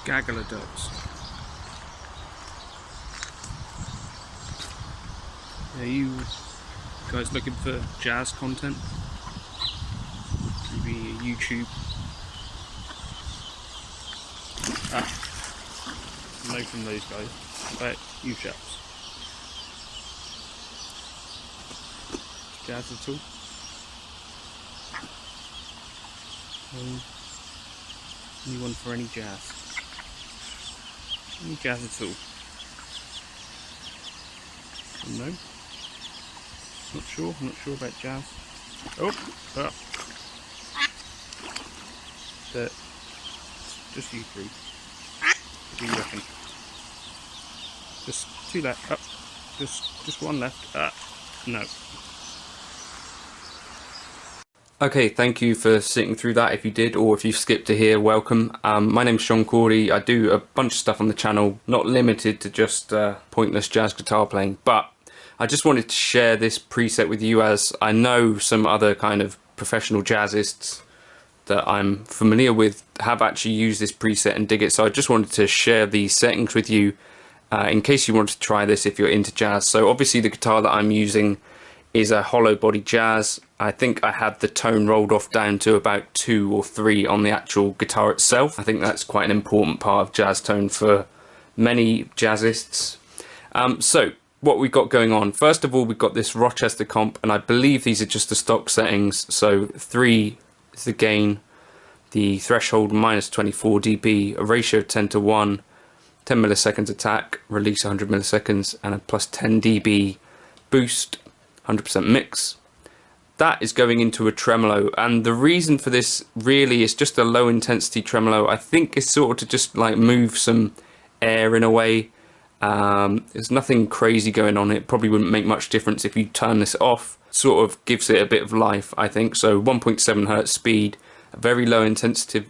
Gaggle of ducks. Are you guys looking for jazz content? Maybe YouTube? No from those guys. But you chaps. Jazz at all? Anyone for any jazz? Any jazz at all? No? Not sure. I'm not sure about jazz. Oh! Ah. Just you three. What do you reckon? Just two left. Up. Just one left. No. Okay, thank you for sitting through that. If you did, or if you skipped to here, welcome. My name's Cordy. I do a bunch of stuff on the channel, not limited to just pointless jazz guitar playing, but I just wanted to share this preset with you, as I know some other kind of professional jazzists that I'm familiar with have actually used this preset and dig it, so I just wanted to share these settings with you in case you want to try this if you're into jazz. So obviously the guitar that I'm using is a hollow body jazz. I think I had the tone rolled off down to about 2 or 3 on the actual guitar itself. I think that's quite an important part of jazz tone for many jazzists. So what we've got going on, first of all, we've got this Rochester comp, and I believe these are just the stock settings. So 3 is the gain, the threshold -24 dB, a ratio of 10 to 1, 10 milliseconds attack, release 100 milliseconds, and a plus 10 dB boost, 100% mix. That is going into a tremolo, and the reason for this really is just a low intensity tremolo. I think it's sort of to just like move some air in a way. There's nothing crazy going on. It probably wouldn't make much difference if you turn this off. Sort of gives it a bit of life, I think. So 1.7 hertz speed, a very low intensity.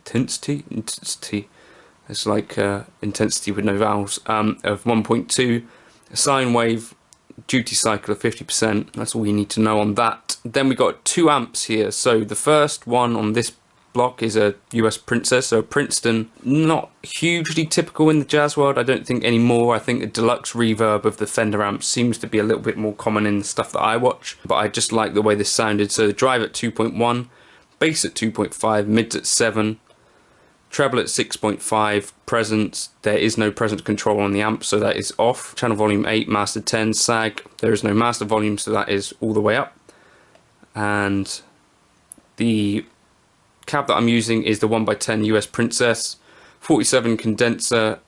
It's like intensity with no vowels, of 1.2, a sine wave, duty cycle of 50%. That's all you need to know on that. Then we got 2 amps here. So the first one on this block is a US Princess, so a Princeton. Not hugely typical in the jazz world, I don't think anymore. I think the deluxe reverb of the Fender amp seems to be a little bit more common in the stuff that I watch, but I just like the way this sounded. So the drive at 2.1, bass at 2.5, mids at 7, treble at 6.5, presence, there is no presence control on the amp, so that is off. Channel volume 8, master 10, sag, there is no master volume, so that is all the way up. And the cab that I'm using is the 1x10 US Princess, 47 condenser,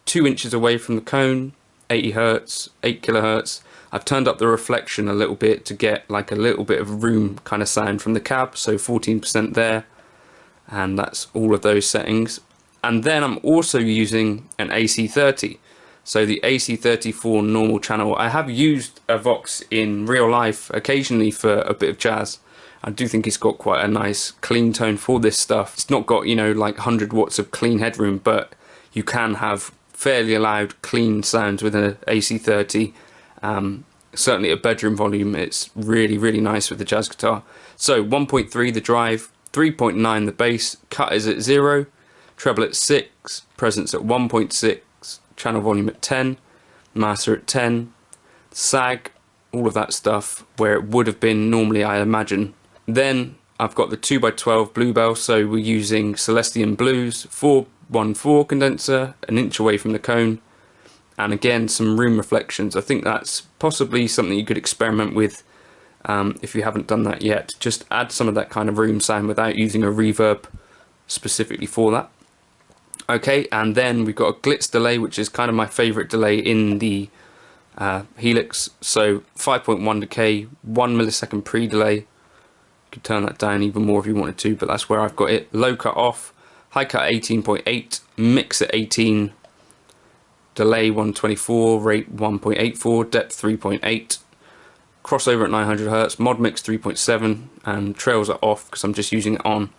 2 inches away from the cone, 80 hertz, 8 kilohertz. I've turned up the reflection a little bit to get like a little bit of room kind of sound from the cab, so 14% there. And that's all of those settings. And then I'm also using an AC30, so the AC34 normal channel. I have used a Vox in real life occasionally for a bit of jazz. I do think it's got quite a nice clean tone for this stuff. It's not got, you know, like 100 watts of clean headroom, but you can have fairly loud clean sounds with an AC30. Certainly at bedroom volume, it's really nice with the jazz guitar. So 1.3 the drive, 3.9 the bass, cut is at 0, treble at 6, presence at 1.6, channel volume at 10, master at 10, sag, all of that stuff where it would have been normally, I imagine. Then I've got the 2x12 Bluebell, so we're using Celestian Blues, 414 condenser, an inch away from the cone, and again some room reflections. I think that's possibly something you could experiment with if you haven't done that yet. Just add some of that kind of room sound without using a reverb specifically for that. Okay, and then we've got a Glitz delay, which is kind of my favourite delay in the Helix. So 5.1 decay, 1 millisecond pre-delay. You could turn that down even more if you wanted to, but that's where I've got it. Low cut off, high cut 18.8, mix at 18, delay 124, rate 1.84, depth 3.8, crossover at 900 hertz, mod mix 3.7, and trails are off because I'm just using it on.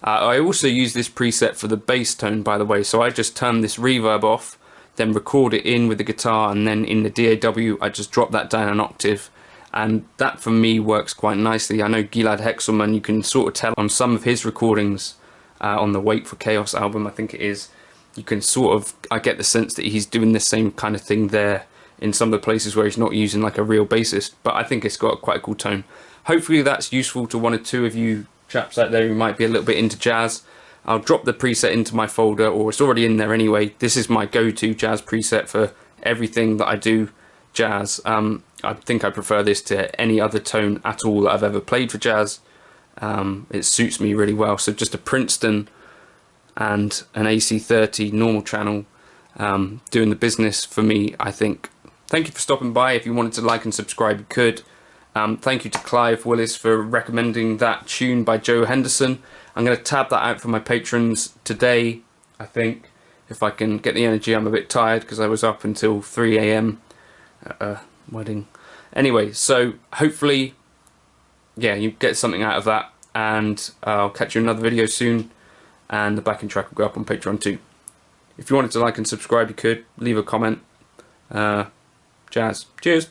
I also use this preset for the bass tone, by the way, so I just turn this reverb off, then record it in with the guitar, and then in the DAW I just drop that down an octave, and that for me works quite nicely. I know Gilad Hexelman, you can sort of tell on some of his recordings on the Wait for Chaos album, I think it is, you can sort of, I get the sense that he's doing the same kind of thing there in some of the places where he's not using like a real bassist, but I think it's got quite a cool tone. Hopefully that's useful to one or two of you chaps out there who might be a little bit into jazz. I'll drop the preset into my folder, or it's already in there anyway. This is my go-to jazz preset for everything that I do jazz. I think I prefer this to any other tone at all that I've ever played for jazz. It suits me really well. So just a Princeton and an AC30 normal channel doing the business for me, I think. Thank you for stopping by. If you wanted to like and subscribe, you could. Thank you to Clive Willis for recommending that tune by Joe Henderson. I'm going to tab that out for my patrons today, I think, if I can get the energy. I'm a bit tired because I was up until 3 AM at a wedding. Anyway, so hopefully, yeah, you get something out of that, and I'll catch you in another video soon, and the backing track will go up on Patreon too. If you wanted to like and subscribe, you could. Leave a comment. Jazz. Cheers.